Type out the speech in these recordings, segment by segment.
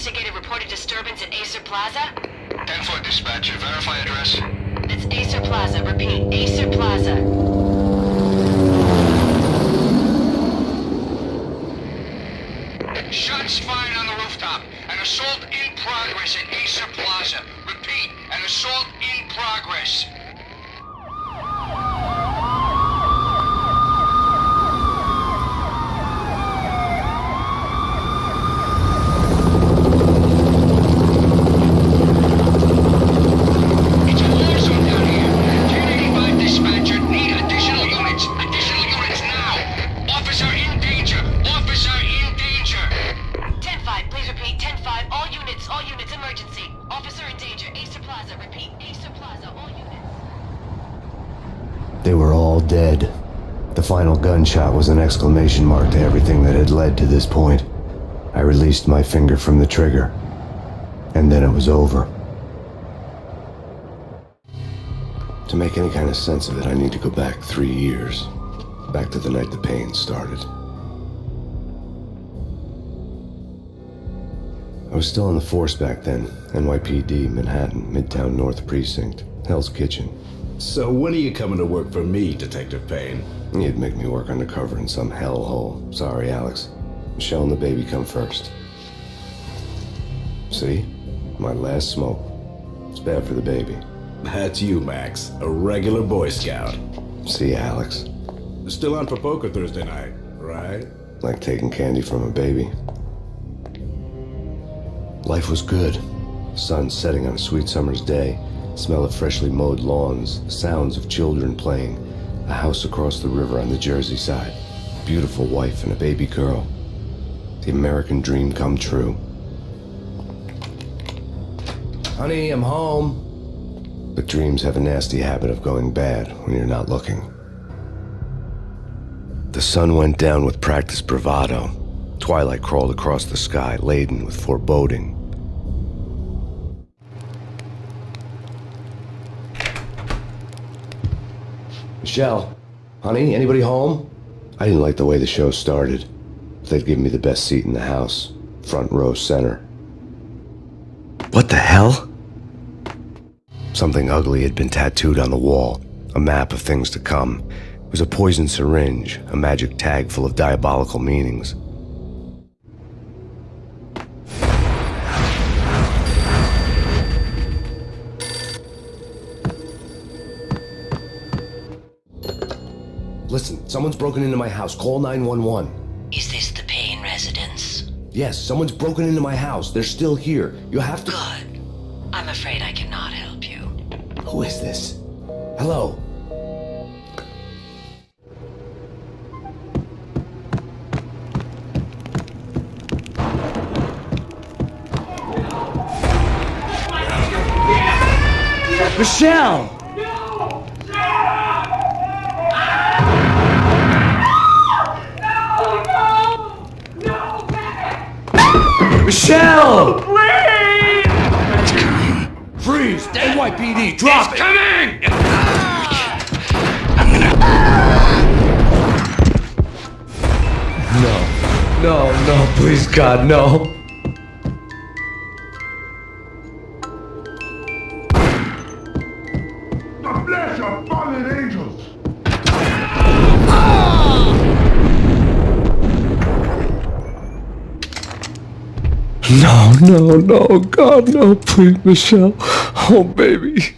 investigated reported disturbance at Acer Plaza? 10-4 dispatcher, verify address. That's Acer Plaza. Repeat, Acer Plaza. Shots fired on the rooftop. An assault in progress at Acer Plaza. Repeat, an assault in progress. It's a war zone down here. 1085 dispatcher, need additional units. Additional units now. Officer in danger. Officer in danger. 10-5, please repeat. 10-5, all units, emergency. Officer in danger. Acer Plaza. Repeat, Acer Plaza, all units. They were all dead. The final gunshot was an exclamation mark to everything that had led to this point. I released my finger from the trigger, and then it was over. To make any kind of sense of it, I need to go back 3 years. Back to the night the pain started. I was still on the force back then. NYPD, Manhattan, Midtown North Precinct, Hell's Kitchen. So when are you coming to work for me, Detective Payne? You'd make me work undercover in some hellhole. Sorry, Alex. Michelle and the baby come first. See? My last smoke. It's bad for the baby. That's you, Max. A regular Boy Scout. See ya, Alex. Still on for poker Thursday night, right? Like taking candy from a baby. Life was good. Sun setting on a sweet summer's day. Smell of freshly mowed lawns. Sounds of children playing. A house across the river on the Jersey side. Beautiful wife and a baby girl. The American dream come true. Honey, I'm home. But dreams have a nasty habit of going bad when you're not looking. The sun went down with practiced bravado. Twilight crawled across the sky, laden with foreboding. Michelle, honey, anybody home? I didn't like the way the show started. They'd give me the best seat in the house, front row center. What the hell? Something ugly had been tattooed on the wall, a map of things to come. It was a poison syringe, a magic tag full of diabolical meanings. Listen, someone's broken into my house. Call 911. Is this the Payne residence? Yes, someone's broken into my house. They're still here. You have to... Good. I'm afraid I cannot help you. Who is this? Hello? Michelle! Michelle! Please! It's coming. Freeze! NYPD, drop it! Coming! No, please God, no. The flesh of fallen angels! No, God, no, please, Michelle. Oh, baby.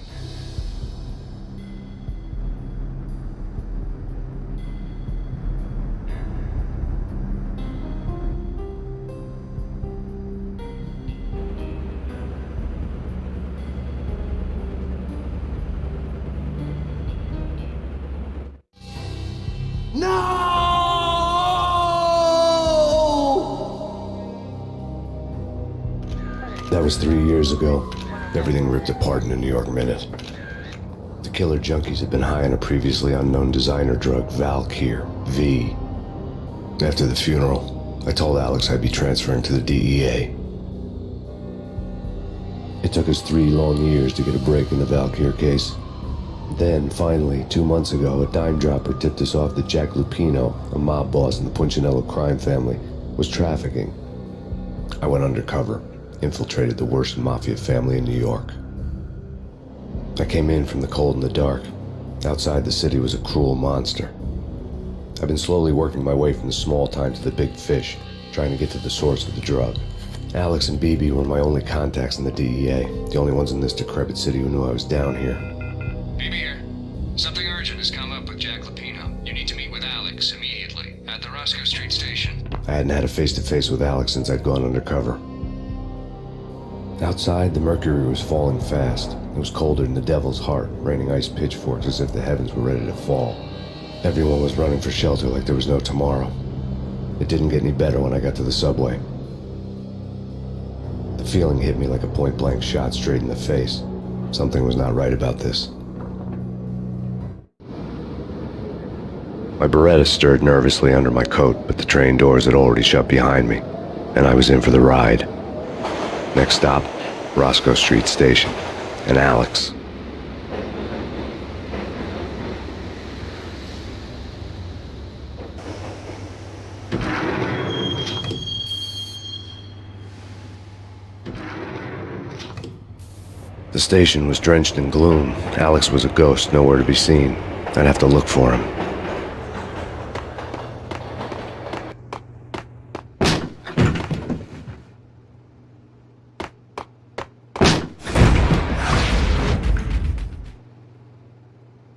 That was 3 years ago. Everything ripped apart in a New York minute. The killer junkies had been high on a previously unknown designer drug, Valkyr, V. After the funeral, I told Alex I'd be transferring to the DEA. It took us 3 long years to get a break in the Valkyr case. Then, finally, 2 months ago, a dime dropper tipped us off that Jack Lupino, a mob boss in the Punchinello crime family, was trafficking. I went undercover, infiltrated the worst mafia family in New York. I came in from the cold and the dark. Outside the city was a cruel monster. I've been slowly working my way from the small time to the big fish, trying to get to the source of the drug. Alex and BB were my only contacts in the DEA, the only ones in this decrepit city who knew I was down here. BB here. Something urgent has come up with Jack Lapino. You need to meet with Alex immediately at the Roscoe Street station. I hadn't had a face-to-face with Alex since I'd gone undercover. Outside, the mercury was falling fast. It was colder than the devil's heart, raining ice pitchforks as if the heavens were ready to fall. Everyone was running for shelter like there was no tomorrow. It didn't get any better when I got to the subway. The feeling hit me like a point-blank shot straight in the face. Something was not right about this. My Beretta stirred nervously under my coat, but the train doors had already shut behind me, and I was in for the ride. Next stop, Roscoe Street Station, and Alex. The station was drenched in gloom. Alex was a ghost, nowhere to be seen. I'd have to look for him.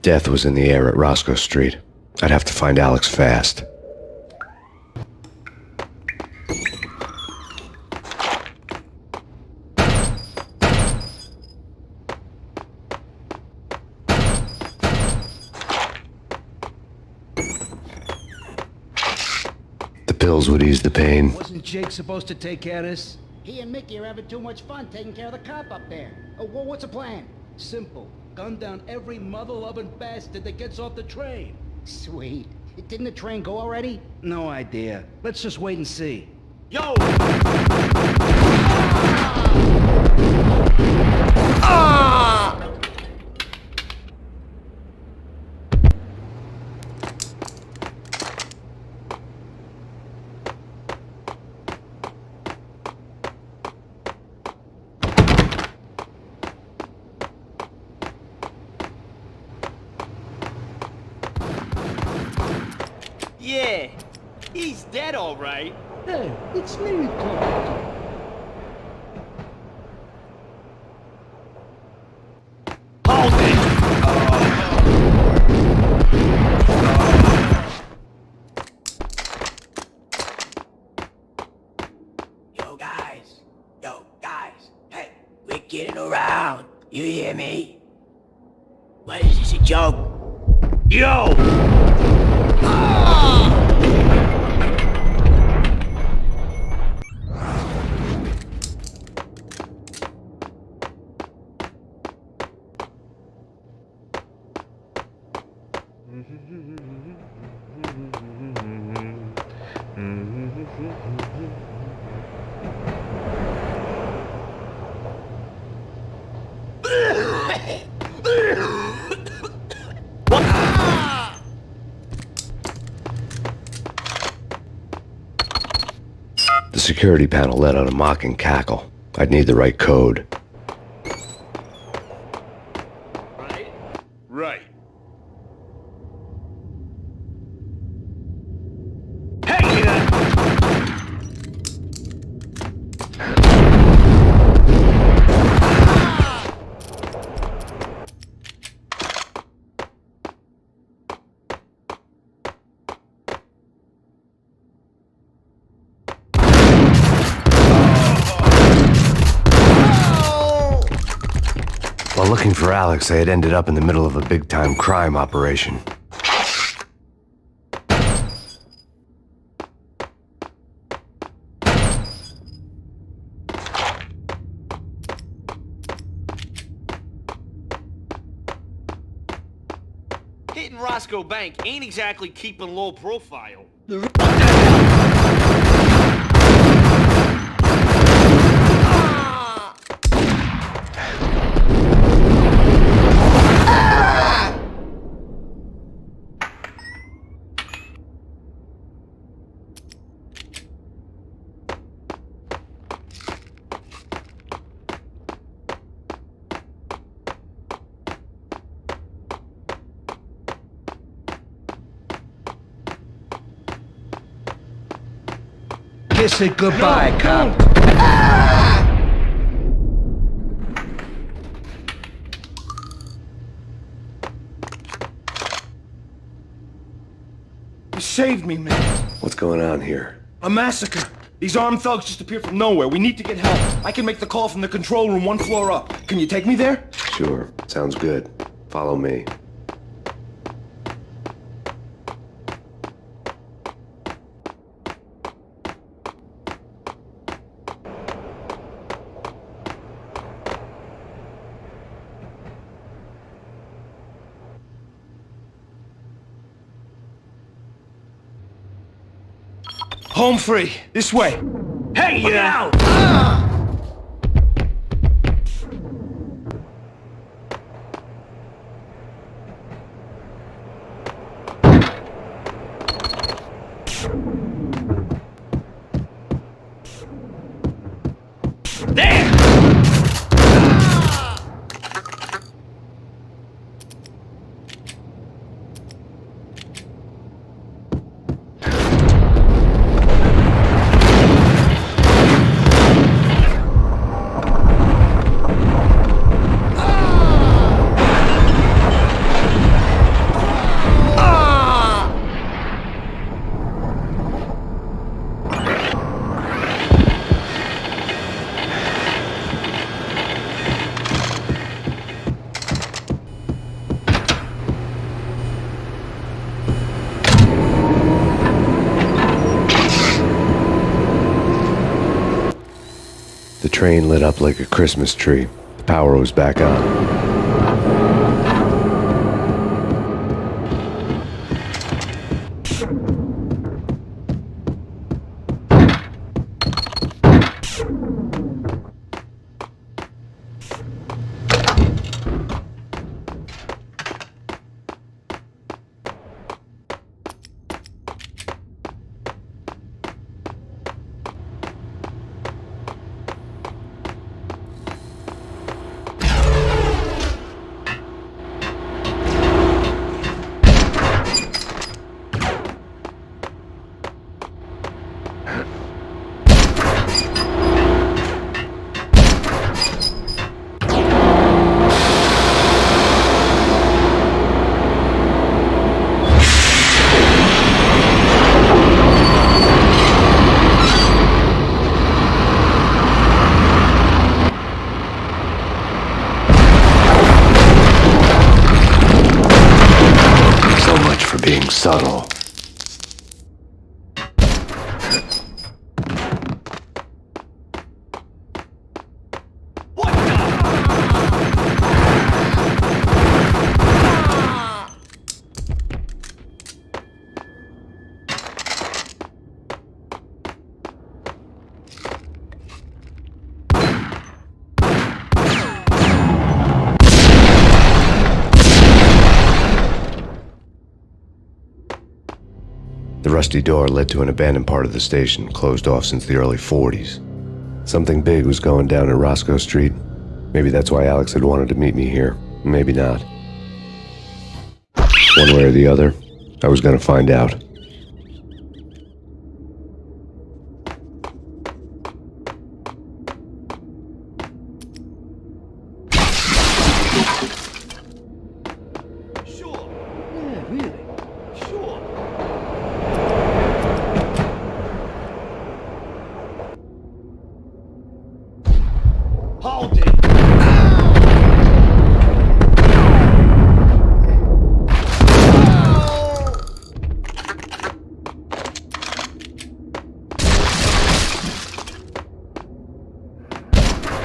Death was in the air at Roscoe Street. I'd have to find Alex fast. The pills would ease the pain. Wasn't Jake supposed to take care of this? He and Mickey are having too much fun taking care of the cop up there. Oh, well, what's the plan? Simple. Gun down every mother-loving bastard that gets off the train. Sweet. Didn't the train go already? No idea. Let's just wait and see. Yo! Yeah, he's dead, all right. Hey, it's me, Clark. Hold it! Yo, guys, hey, we're getting around. You hear me? What is this, a joke? Yo! The security panel let out a mocking cackle. I'd need the right code. Right. Hey, While looking for Alex, I had ended up in the middle of a big-time crime operation. hitting Roscoe Bank ain't exactly keeping low profile. Kiss it goodbye, cop. You saved me, man. What's going on here? A massacre. These armed thugs just appeared from nowhere. We need to get help. I can make the call from the control room 1 floor up. Can you take me there? Sure, sounds good. Follow me. Home free. This way. Hey, Look out! There! The train lit up like a Christmas tree. The power was back on. Being subtle. The rusty door led to an abandoned part of the station, closed off since the early 40s. Something big was going down at Roscoe Street. Maybe that's why Alex had wanted to meet me here. Maybe not. One way or the other, I was gonna find out. Hold it!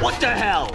What the hell?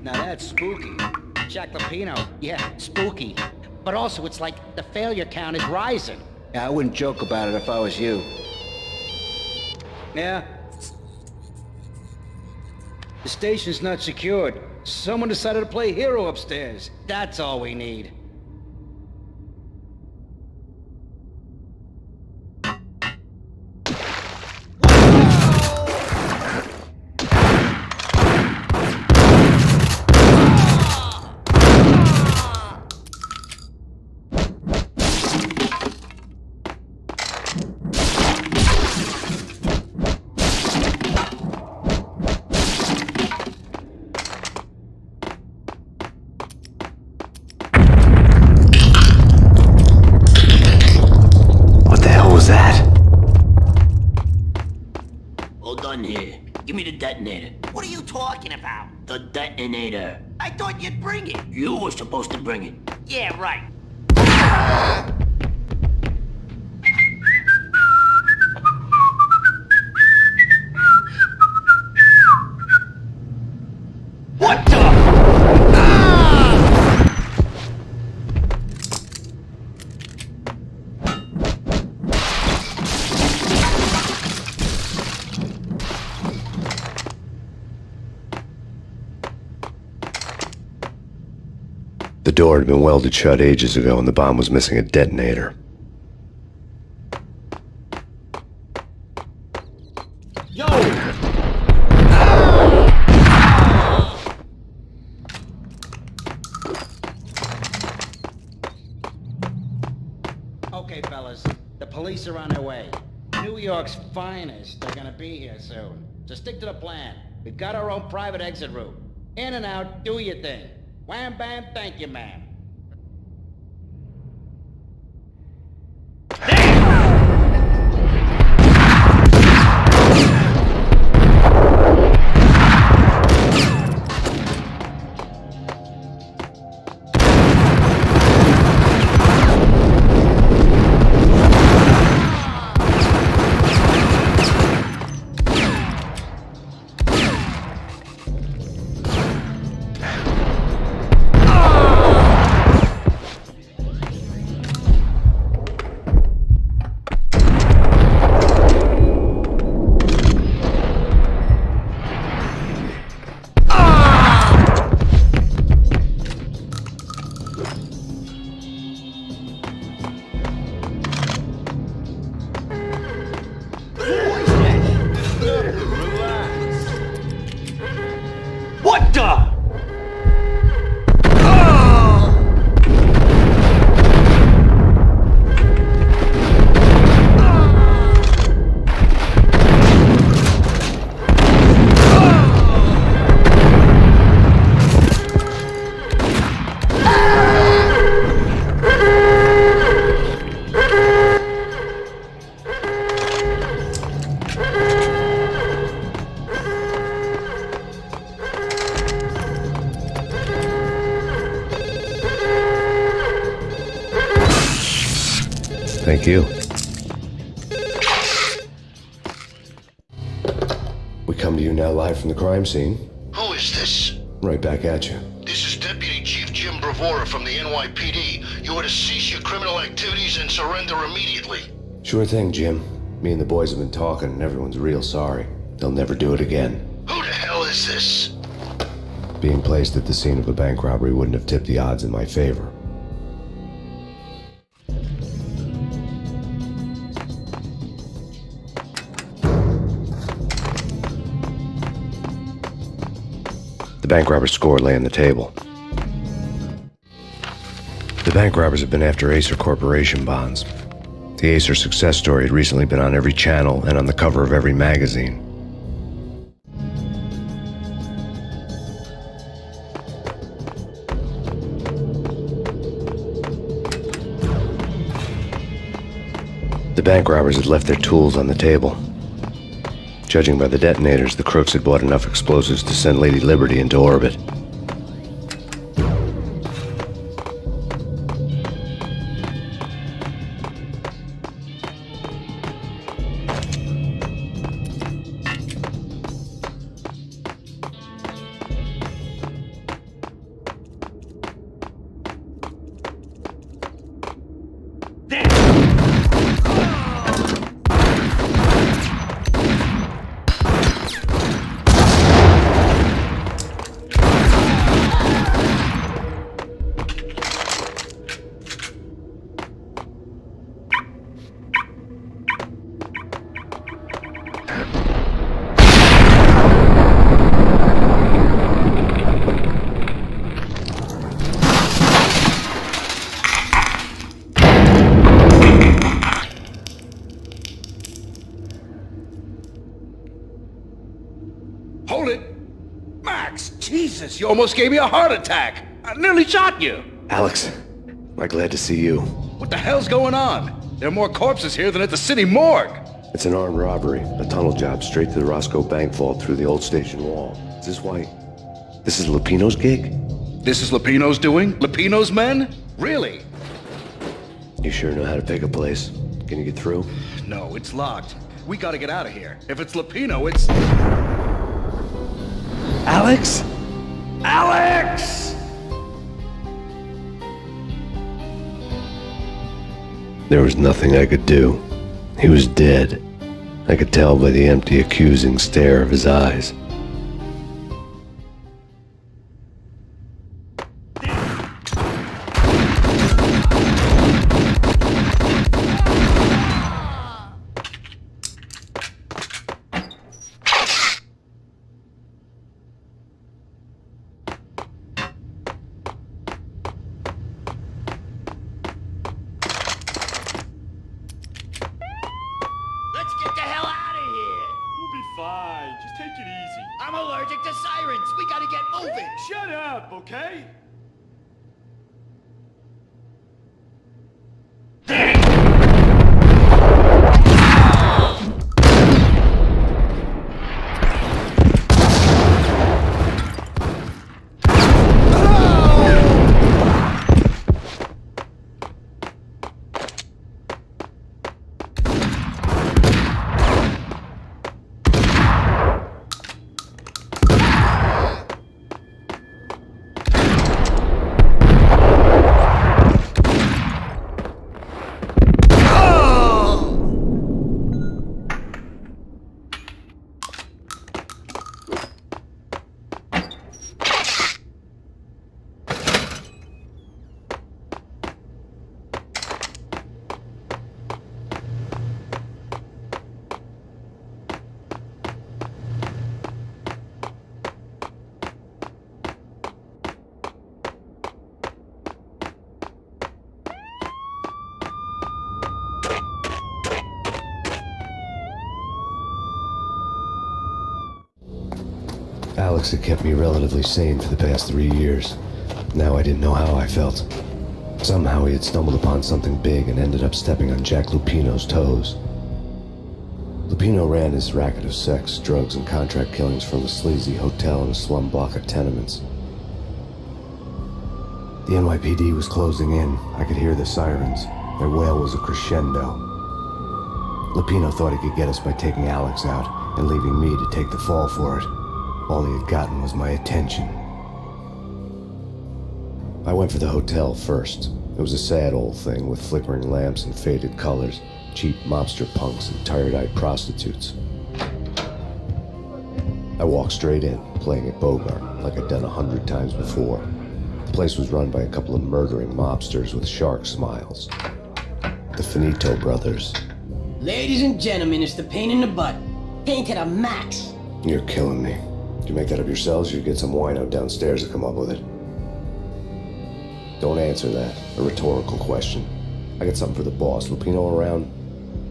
Now that's spooky. Jack Lapino, yeah, spooky. But also, it's like the failure count is rising. Yeah, I wouldn't joke about it if I was you. Yeah? The station's not secured. Someone decided to play hero upstairs. That's all we need. What the hell was that? Hold on here. Give me the detonator. What are you talking about? The detonator. I thought you'd bring it. You were supposed to bring it. Yeah, right. What the? The door had been welded shut ages ago and the bomb was missing a detonator. Yo! Okay, fellas. The police are on their way. New York's finest are gonna be here soon. So stick to the plan. We've got our own private exit route. In and out, do your thing. Wham bam, thank you, ma'am. What the? Thank you. We come to you now live from the crime scene. Who is this? Right back at you. This is Deputy Chief Jim Bravura from the NYPD. You are to cease your criminal activities and surrender immediately. Sure thing, Jim. Me and the boys have been talking and everyone's real sorry. They'll never do it again. Who the hell is this? Being placed at the scene of a bank robbery wouldn't have tipped the odds in my favor. The bank robber's score lay on the table. The bank robbers have been after Acer Corporation bonds. The Acer success story had recently been on every channel and on the cover of every magazine. The bank robbers had left their tools on the table. Judging by the detonators, the crooks had bought enough explosives to send Lady Liberty into orbit. Max, Jesus, you almost gave me a heart attack. I nearly shot you. Alex, I'm glad to see you. What the hell's going on? There are more corpses here than at the city morgue. It's an armed robbery, a tunnel job straight to the Roscoe Bank vault through the old station wall. Is this why? This is Lupino's gig? This is Lupino's doing? Lupino's men? Really? You sure know how to pick a place? Can you get through? No, it's locked. We gotta get out of here. If it's Lupino, it's... Alex? Alex! There was nothing I could do. He was dead. I could tell by the empty, accusing stare of his eyes. Let's get the hell out of here. We'll be fine. Just take it easy. I'm allergic to sirens. We gotta get moving. Shut up, okay? Alex had kept me relatively sane for the past 3 years. Now I didn't know how I felt. Somehow he had stumbled upon something big and ended up stepping on Jack Lupino's toes. Lupino ran his racket of sex, drugs, and contract killings from a sleazy hotel in a slum block of tenements. The NYPD was closing in. I could hear the sirens. Their wail was a crescendo. Lupino thought he could get us by taking Alex out and leaving me to take the fall for it. All he had gotten was my attention. I went for the hotel first. It was a sad old thing with flickering lamps and faded colors, cheap mobster punks and tired-eyed prostitutes. I walked straight in, playing at Bogart, like I'd done 100 times before. The place was run by a couple of murdering mobsters with shark smiles. The Finito brothers. Ladies and gentlemen, it's the pain in the butt. Pain to the max. You're killing me. Did you make that up yourselves, or you get some wino downstairs to come up with it? Don't answer that. A rhetorical question. I got something for the boss. Lupino around?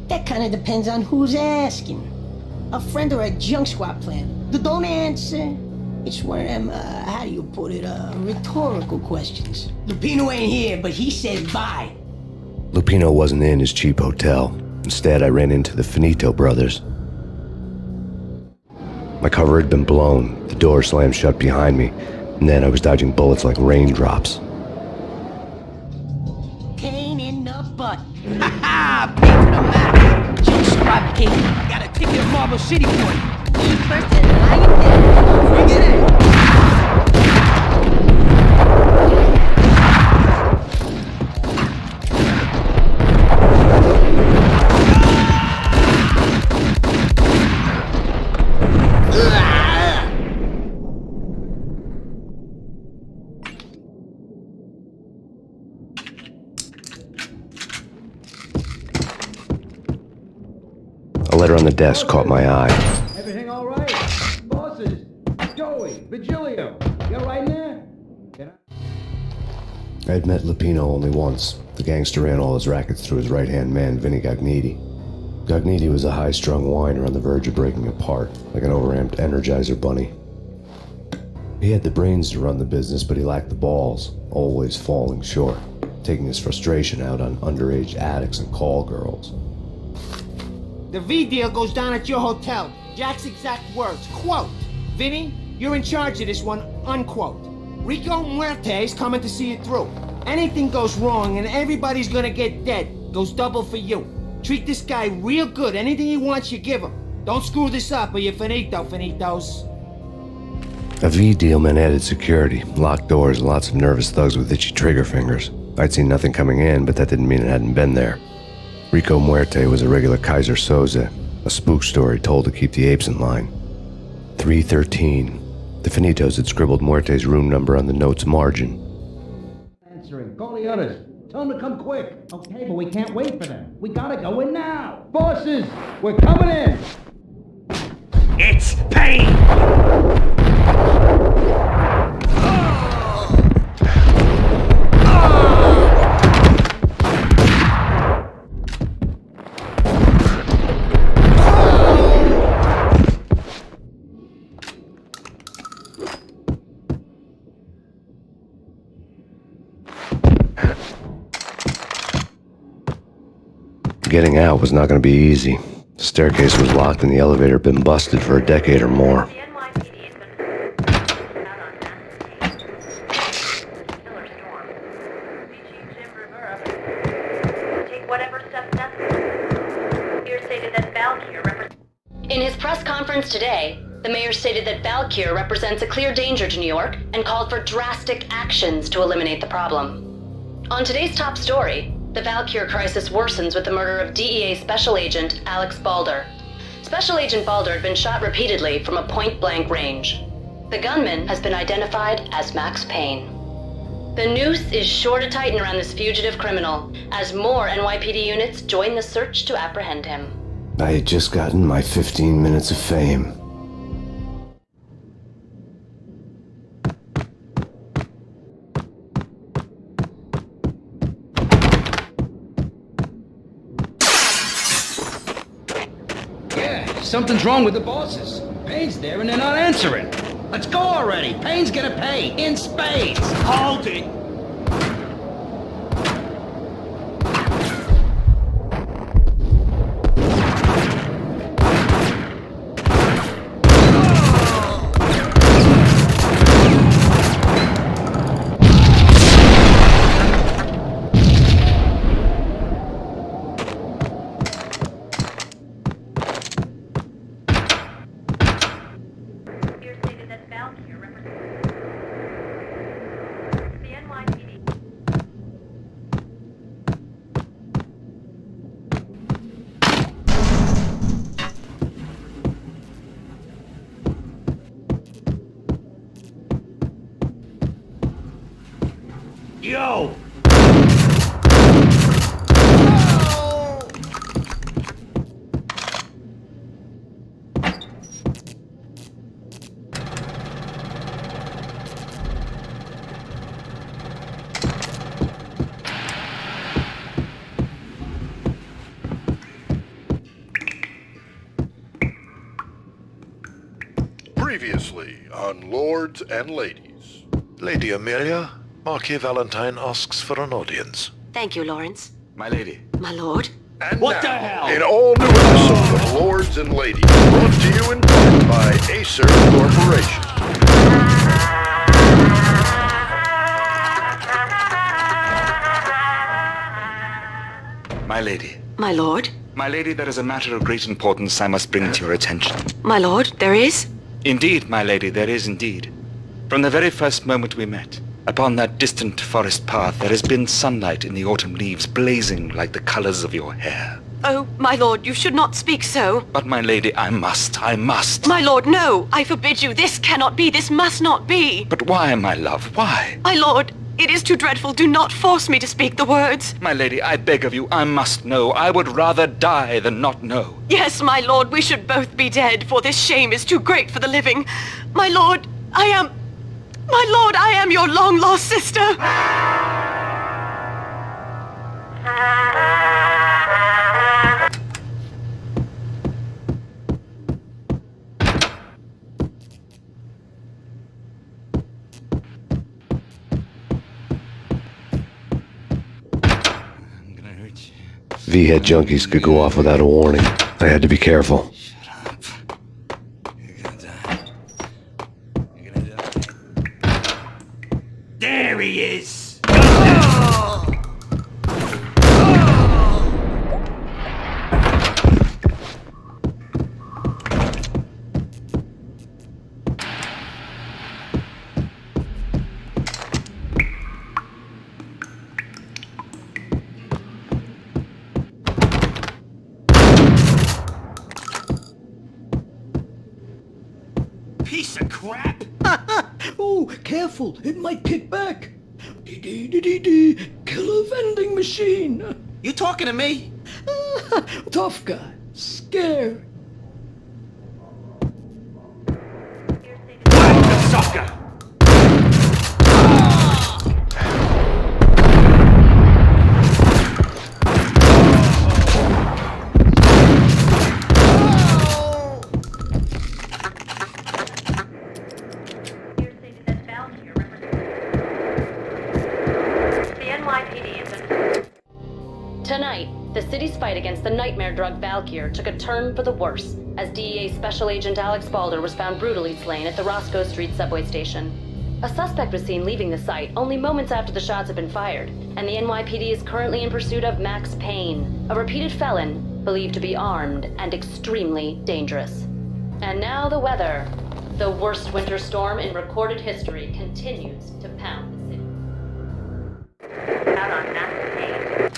That kind of depends on who's asking. A friend or a junk squad plan. Don't answer. It's one of them, how do you put it, rhetorical questions. Lupino ain't here, but he says bye. Lupino wasn't in his cheap hotel. Instead, I ran into the Finito brothers. My cover had been blown, the door slammed shut behind me, and then I was dodging bullets like raindrops. Pain in the butt. Ha ha! Pain to the max. Junk squad king. Got a ticket to Marble City for you. Eat first and lie it down. Bring it in. A letter on the desk caught my eye. Everything all right? Bosses, Joey, Vigilio, you all right in there? I had met Lupino only once. The gangster ran all his rackets through his right-hand man, Vinny Gagniti. Gagniti was a high-strung whiner on the verge of breaking apart, like an overamped Energizer bunny. He had the brains to run the business, but he lacked the balls, always falling short, taking his frustration out on underage addicts and call girls. The V deal goes down at your hotel. Jack's exact words, quote, "Vinny, you're in charge of this one," unquote. Rico Muerte's coming to see it through. Anything goes wrong and everybody's gonna get dead, goes double for you. Treat this guy real good. Anything he wants, you give him. Don't screw this up or you're finito, finitos. A V deal meant added security, locked doors, and lots of nervous thugs with itchy trigger fingers. I'd seen nothing coming in, but that didn't mean it hadn't been there. Rico Muerte was a regular Kaiser Soze, a spook story told to keep the apes in line. 313. The Finitos had scribbled Muerte's room number on the note's margin. Answering. Call the others. Tell them to come quick. Okay, but we can't wait for them. We gotta go in now. Bosses, we're coming in. It's Payne! Getting out was not going to be easy. The staircase was locked and the elevator had been busted for a decade or more. The NYPD has been out on Max Payne. Killer storm. Chief Jim Rivera. Take whatever steps necessary. Mayor stated that Valkyr In his press conference today, the mayor stated that Valkyr represents a clear danger to New York and called for drastic actions to eliminate the problem. On today's top story, the Valkyr crisis worsens with the murder of DEA Special Agent Alex Balder. Special Agent Balder had been shot repeatedly from a point-blank range. The gunman has been identified as Max Payne. The noose is sure to tighten around this fugitive criminal as more NYPD units join the search to apprehend him. I had just gotten my 15 minutes of fame. Something's wrong with the bosses. Payne's there and they're not answering. Let's go already. Payne's gonna pay in spades. Hold it! Mayor stated that Valkyr represents the NYPD. Yo! Previously on Lords and Ladies. Lady Amelia, Marquis Valentine asks for an audience. Thank you, Lawrence. My lady. My lord. And What now, the hell? an all-new episode of Lords and Ladies, brought to you in part by Acer Corporation. My lady. My lord. My lady, there is a matter of great importance I must bring to your attention. My lord, there is? Indeed, my lady, there is indeed. From the very first moment we met, upon that distant forest path, there has been sunlight in the autumn leaves blazing like the colors of your hair. Oh, my lord, you should not speak so. But my lady, I must. My lord, no! I forbid you. This cannot be. This must not be. But why, my love, why? My lord, it is too dreadful. Do not force me to speak the words. My lady, I beg of you, I must know. I would rather die than not know. Yes, my lord, we should both be dead, for this shame is too great for the living. My lord, I am your long-lost sister. V-head junkies could go off without a warning. I had to be careful. There he is! Piece of crap! Oh, careful, it might kick back. Killer vending machine. You talking to me? Tough guy, scared. Whack the sucker! Tonight, the city's fight against the nightmare drug Valkyr took a turn for the worse as DEA Special Agent Alex Balder was found brutally slain at the Roscoe Street subway station. A suspect was seen leaving the site only moments after the shots had been fired, and the NYPD is currently in pursuit of Max Payne, a repeated felon believed to be armed and extremely dangerous. And now the weather. The worst winter storm in recorded history continues to pound the city. Out on Max Payne.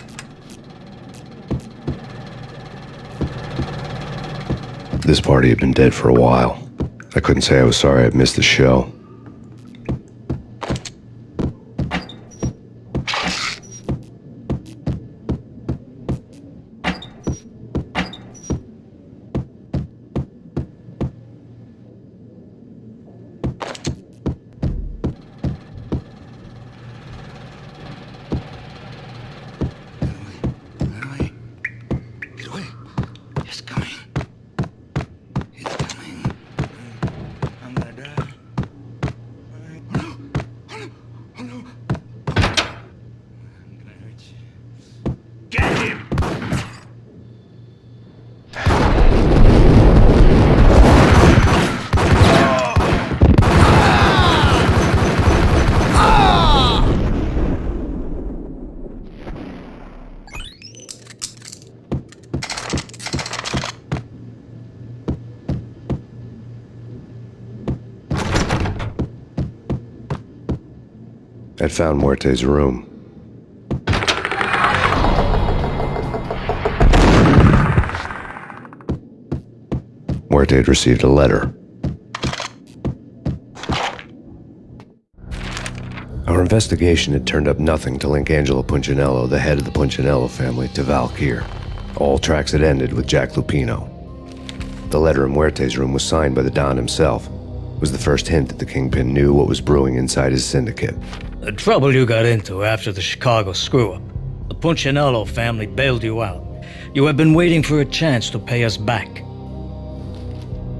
This party had been dead for a while. I couldn't say I was sorry I'd missed the show. Get him! I'd found Muerte's room. Muerte had received a letter. Our investigation had turned up nothing to link Angelo Punchinello, the head of the Punchinello family, to Valkyr. All tracks had ended with Jack Lupino. The letter in Muerte's room was signed by the Don himself. It was the first hint that the Kingpin knew what was brewing inside his syndicate. The trouble you got into after the Chicago screw-up. The Punchinello family bailed you out. You have been waiting for a chance to pay us back.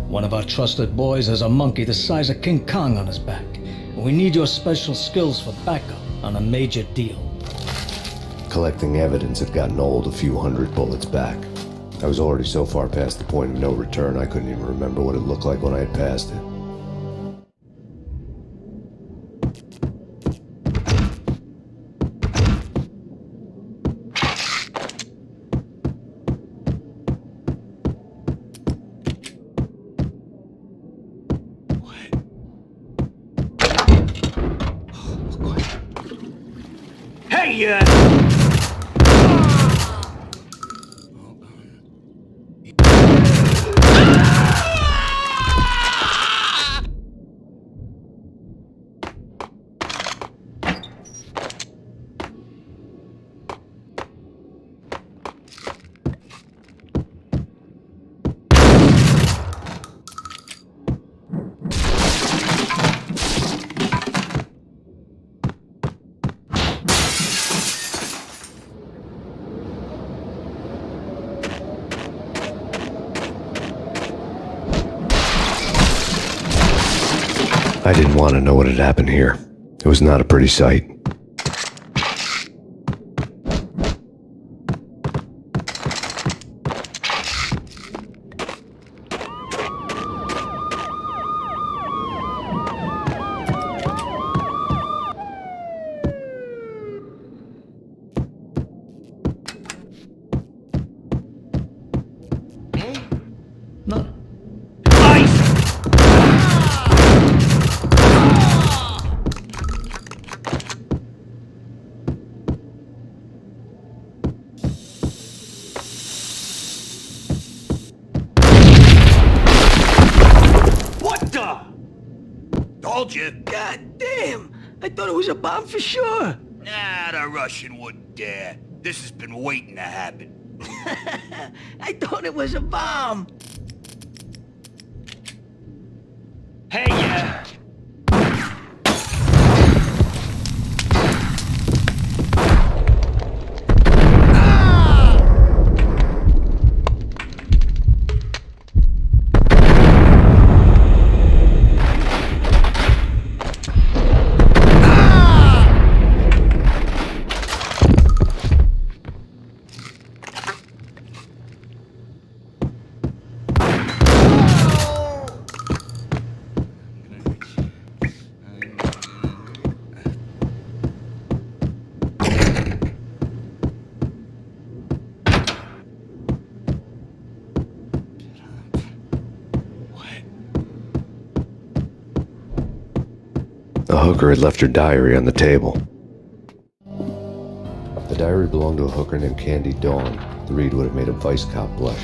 One of our trusted boys has a monkey the size of King Kong on his back. We need your special skills for backup on a major deal. Collecting evidence had gotten old a few hundred bullets back. I was already so far past the point of no return I couldn't even remember what it looked like when I had passed it. Hey, I didn't want to know what had happened here. It was not a pretty sight. Told you. God damn! I thought it was a bomb for sure. Nah, the Russian wouldn't dare. This has been waiting to happen. I thought it was a bomb. Hey, The hooker had left her diary on the table. The diary belonged to a hooker named Candy Dawn. The read would have made a vice cop blush.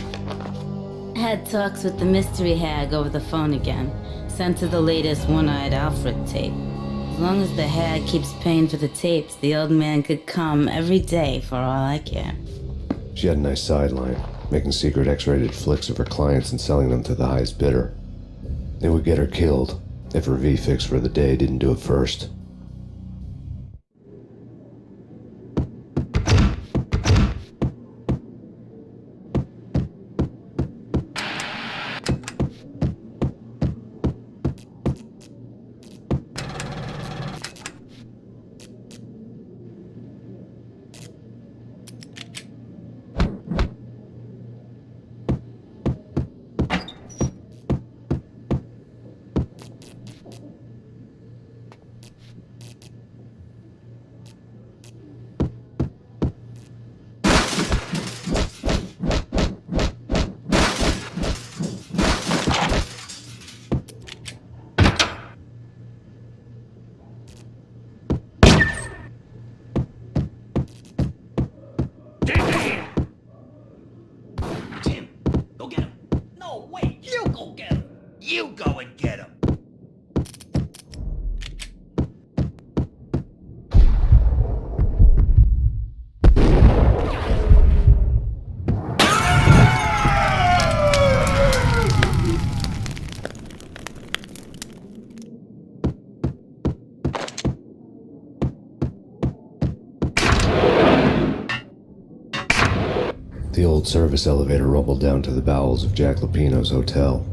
Had talks with the mystery hag over the phone again. Sent her the latest One-Eyed Alfred tape. As long as the hag keeps paying for the tapes, the old man could come every day for all I care. She had a nice sideline, making secret X-rated flicks of her clients and selling them to the highest bidder. They would get her killed if her V-fix for the day didn't do it first. You go and get him. The old service elevator rumbled down to the bowels of Jack Lupino's hotel.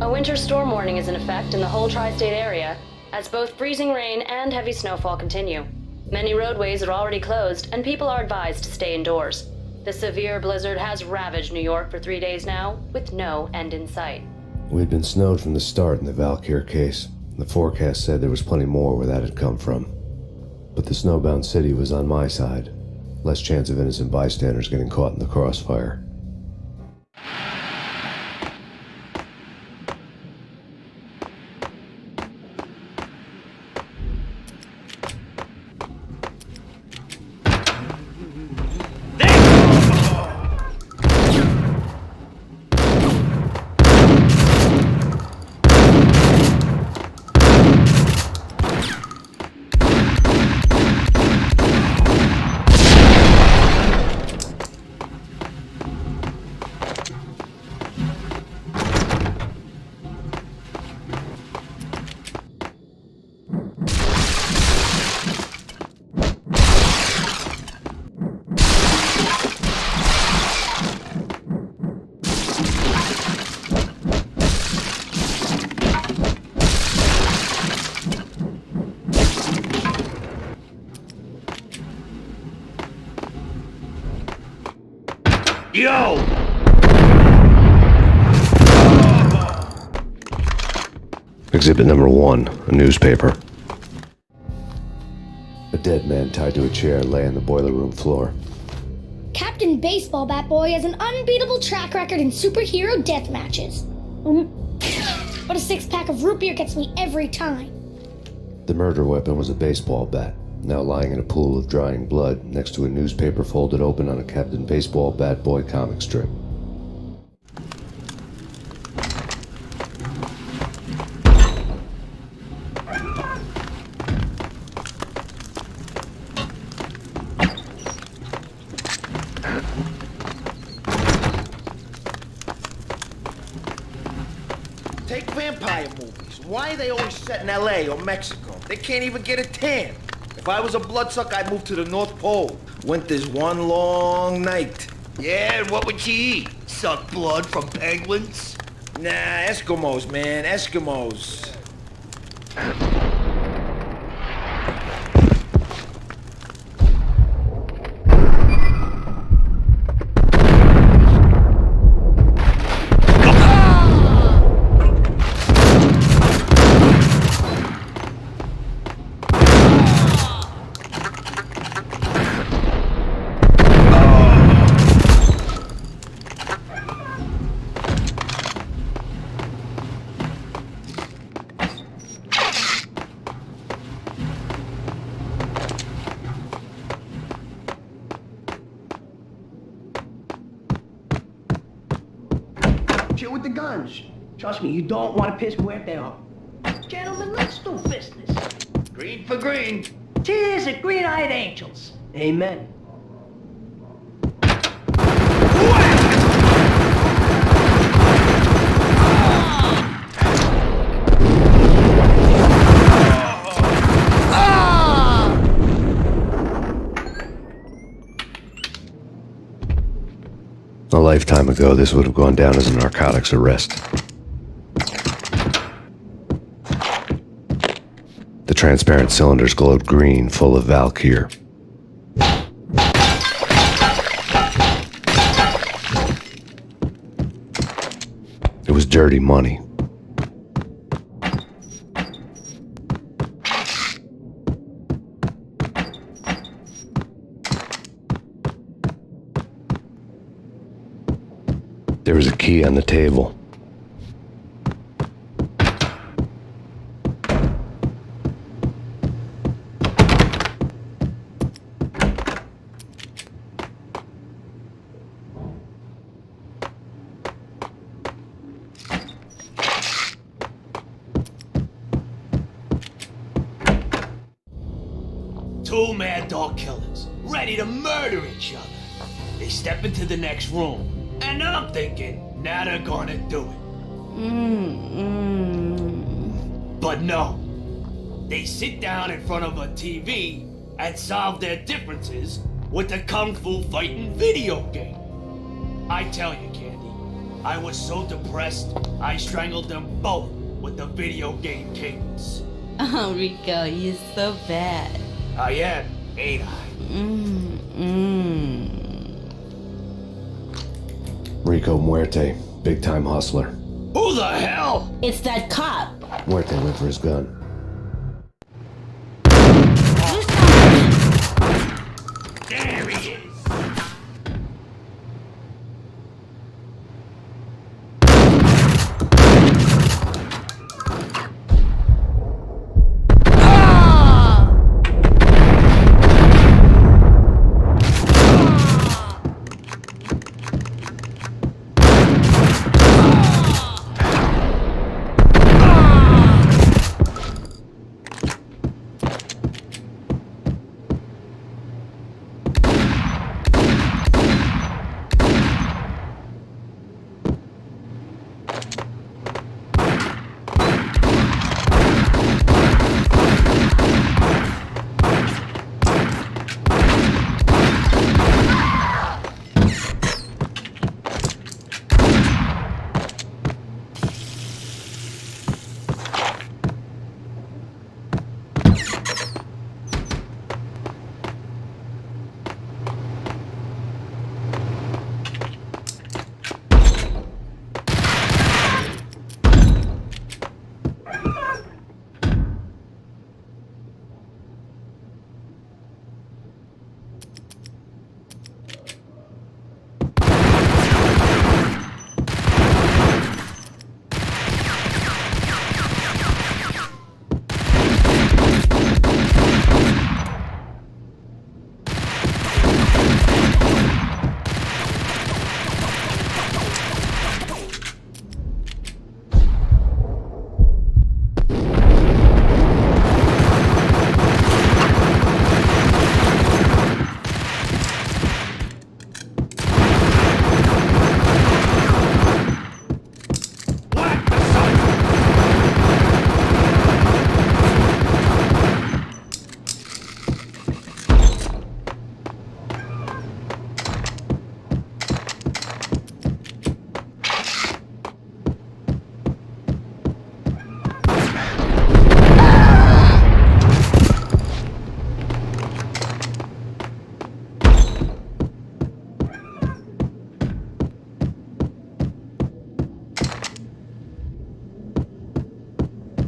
A winter storm warning is in effect in the whole tri-state area, as both freezing rain and heavy snowfall continue. Many roadways are already closed, and people are advised to stay indoors. The severe blizzard has ravaged New York for 3 days now, with no end in sight. We'd been snowed from the start in the Valkyr case. The forecast said there was plenty more where that had come from. But the snowbound city was on my side. Less chance of innocent bystanders getting caught in the crossfire. Yo! Exhibit number 1, a newspaper. A dead man tied to a chair lay on the boiler room floor. Captain Baseball Bat Boy has an unbeatable track record in superhero death matches. But a 6-pack of root beer gets me every time. The murder weapon was a baseball bat, now lying in a pool of drying blood next to a newspaper folded open on a Captain Baseball Bat Boy comic strip. Take vampire movies. Why are they always set in LA or Mexico? They can't even get a tan. If I was a bloodsucker, I'd move to the North Pole. Winter's one long night. Yeah, and what would you eat? Suck blood from penguins? Nah, Eskimos, man, Eskimos. Chill with the guns. Trust me, you don't want to piss Muerte off. Gentlemen, let's do business. Green for green. Cheers at Green-Eyed Angels. Amen. A lifetime ago, this would have gone down as a narcotics arrest. The transparent cylinders glowed green, full of Valkyr. It was dirty money. There was a key on the table. Two mad dog killers, ready to murder each other. They step into the next room, and I'm thinking, now they're gonna do it. But no. They sit down in front of a TV and solve their differences with a kung fu fighting video game. I tell you, Candy, I was so depressed, I strangled them both with the video game cadence. Oh, Rico, you're so bad. I am, ain't I? Rico Muerte, big-time hustler. Who the hell? It's that cop. Muerte went for his gun. There he is.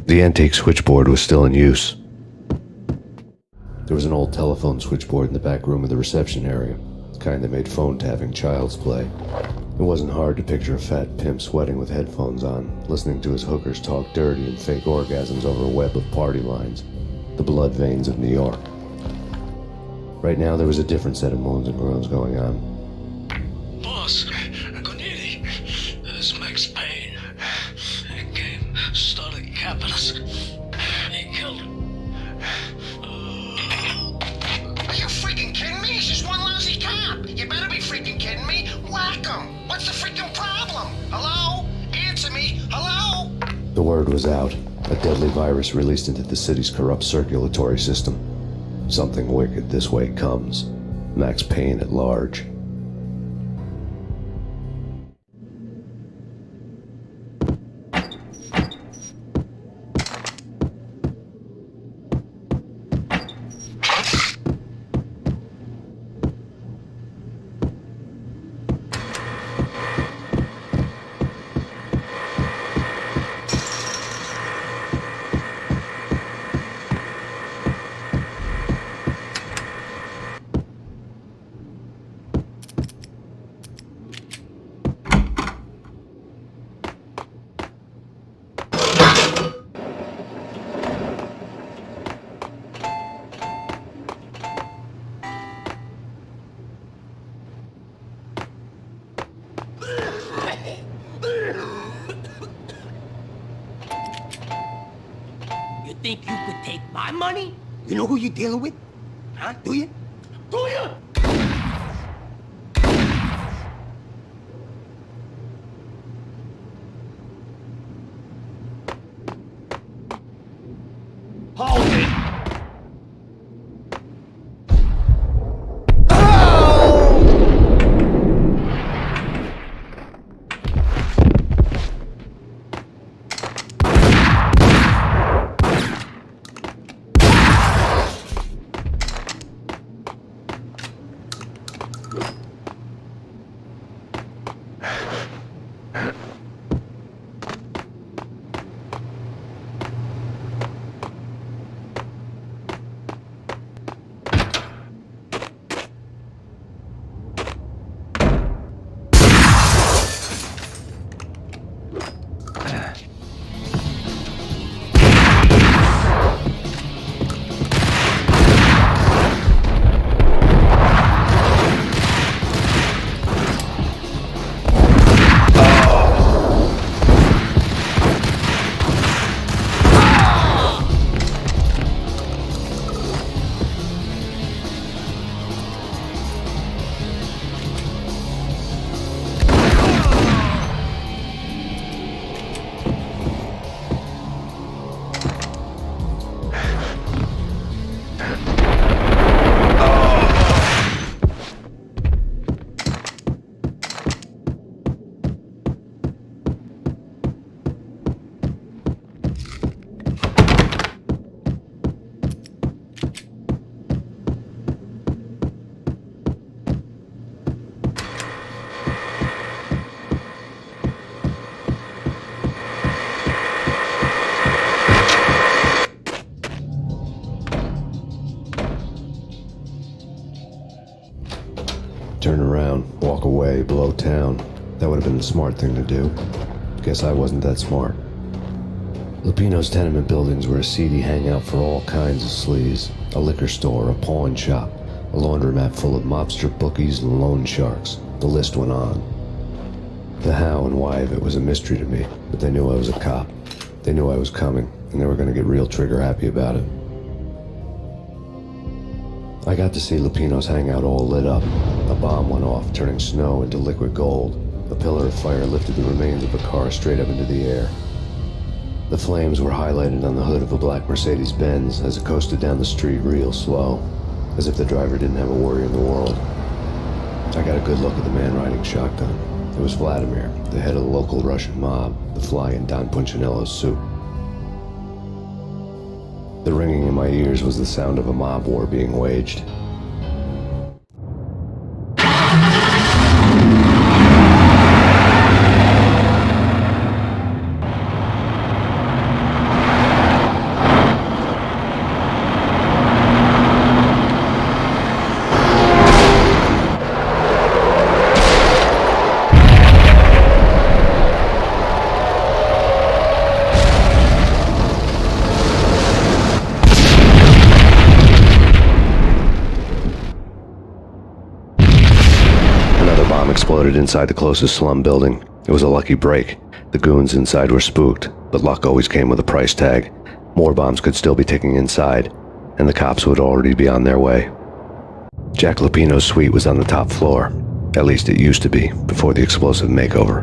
The antique switchboard was still in use. There was an old telephone switchboard in the back room of the reception area, the kind that made phone tapping child's play. It wasn't hard to picture a fat pimp sweating with headphones on, listening to his hookers talk dirty and fake orgasms over a web of party lines, the blood veins of New York. Right now, there was a different set of moans and groans going on. Boss, Cornelia, this is Max Payne. He came, started capping us. He killed him. Are you freaking kidding me? He's just one lousy cop. You better be freaking kidding me. Whack him. What's the freaking problem? Hello? Answer me. Hello? The word was out. A deadly virus released into the city's corrupt circulatory system. Something wicked this way comes. Max Payne at large. You think you could take my money? You know who you're dealing with? Huh? Do you? Do you? Hold it! Turn around, walk away, blow town. That would have been the smart thing to do. Guess I wasn't that smart. Lupino's tenement buildings were a seedy hangout for all kinds of sleaze. A liquor store, a pawn shop, a laundromat full of mobster bookies and loan sharks. The list went on. The how and why of it was a mystery to me, but they knew I was a cop. They knew I was coming, and they were going to get real trigger happy about it. I got to see Lupino's hangout all lit up. A bomb went off, turning snow into liquid gold. A pillar of fire lifted the remains of a car straight up into the air. The flames were highlighted on the hood of a black Mercedes-Benz as it coasted down the street real slow, as if the driver didn't have a worry in the world. I got a good look at the man riding shotgun. It was Vladimir, the head of the local Russian mob, the fly in Don Punchinello's soup. The ringing in my ears was the sound of a mob war being waged. bomb exploded inside the closest slum building. It was a lucky break. The goons inside were spooked, but luck always came with a price tag. More bombs could still be ticking inside, and the cops would already be on their way. Jack Lupino's suite was on the top floor. At least it used to be, before the explosive makeover.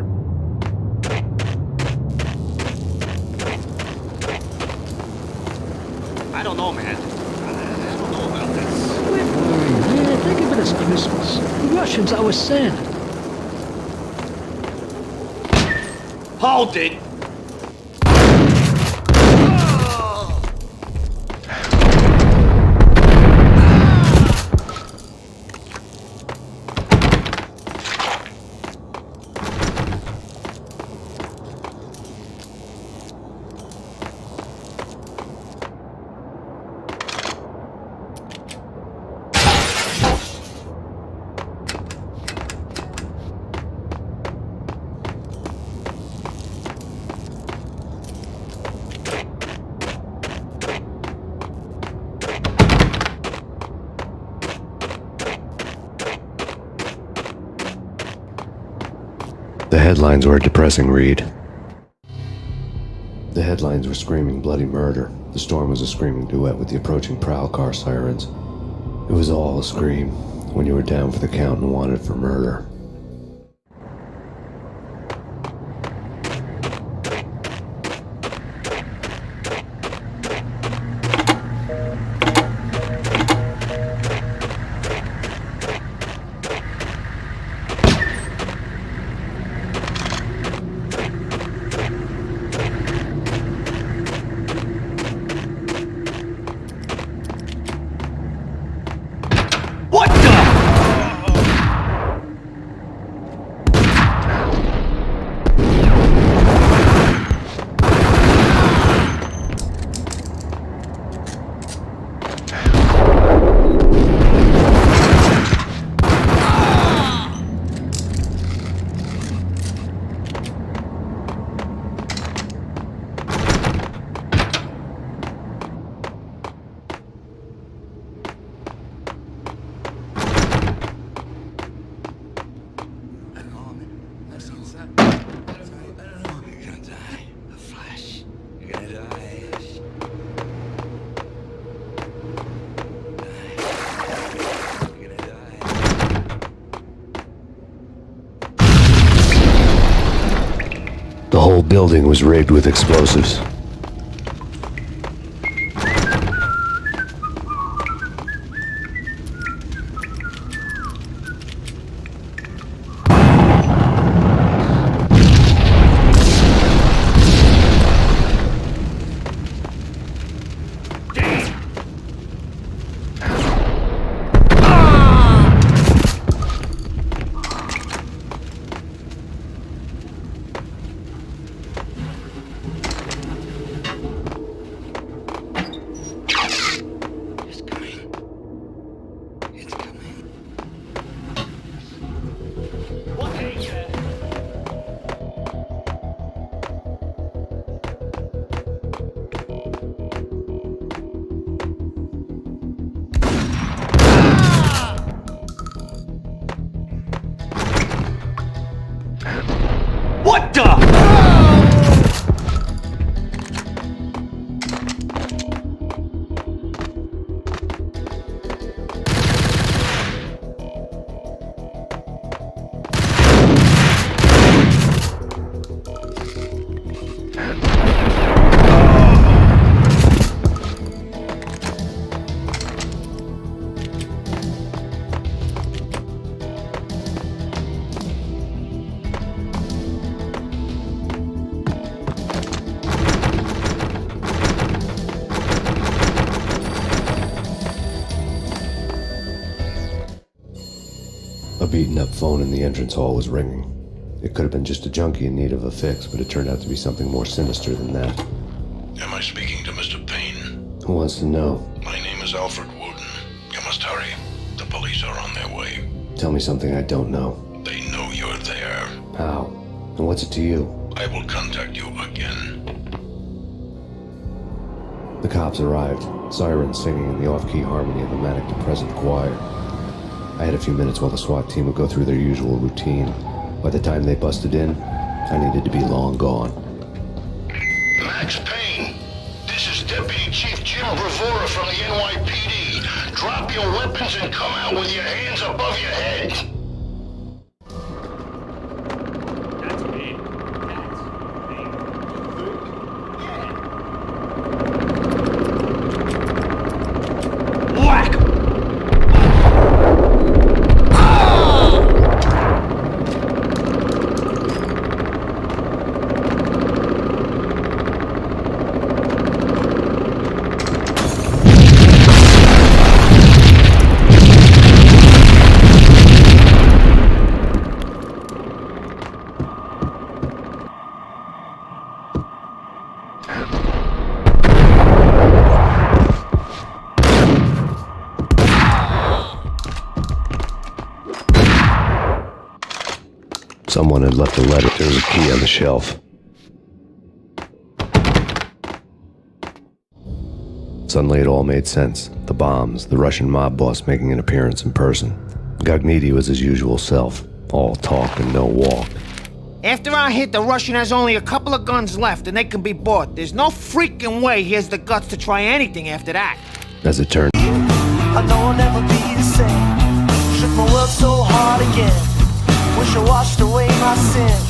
I don't know, man. I don't know about this. Quit worrying, man. Think of it as Christmas. The Russians are Santa. Hold it! The headlines were a depressing read. The headlines were screaming bloody murder. The storm was a screaming duet with the approaching prowl car sirens. It was all a scream when you were down for the count and wanted for murder. What the? The whole building was rigged with explosives. What the? A beaten-up phone in the entrance hall was ringing. It could have been just a junkie in need of a fix, but it turned out to be something more sinister than that. Am I speaking to Mr. Payne? Who wants to know? My name is Alfred Wooten. You must hurry. The police are on their way. Tell me something I don't know. They know you're there. How? And what's it to you? I will contact you again. The cops arrived, sirens singing in the off-key harmony of a manic depressive choir. I had a few minutes while the SWAT team would go through their usual routine. By the time they busted in, I needed to be long gone. Max Payne, this is Deputy Chief Jim Bravura from the NYPD. Drop your weapons and come out with your hands above your head. That's me. Whack! Someone had left a letter. There was a key on the shelf. Suddenly it all made sense. The bombs, the Russian mob boss making an appearance in person. Gognitti was his usual self, all talk and no walk. After our hit, the Russian has only a couple of guns left and they can be bought. There's no freaking way he has the guts to try anything after that. As it turned, I know I'll never be the same. Shook my world so hard again. Wish I washed away my sins.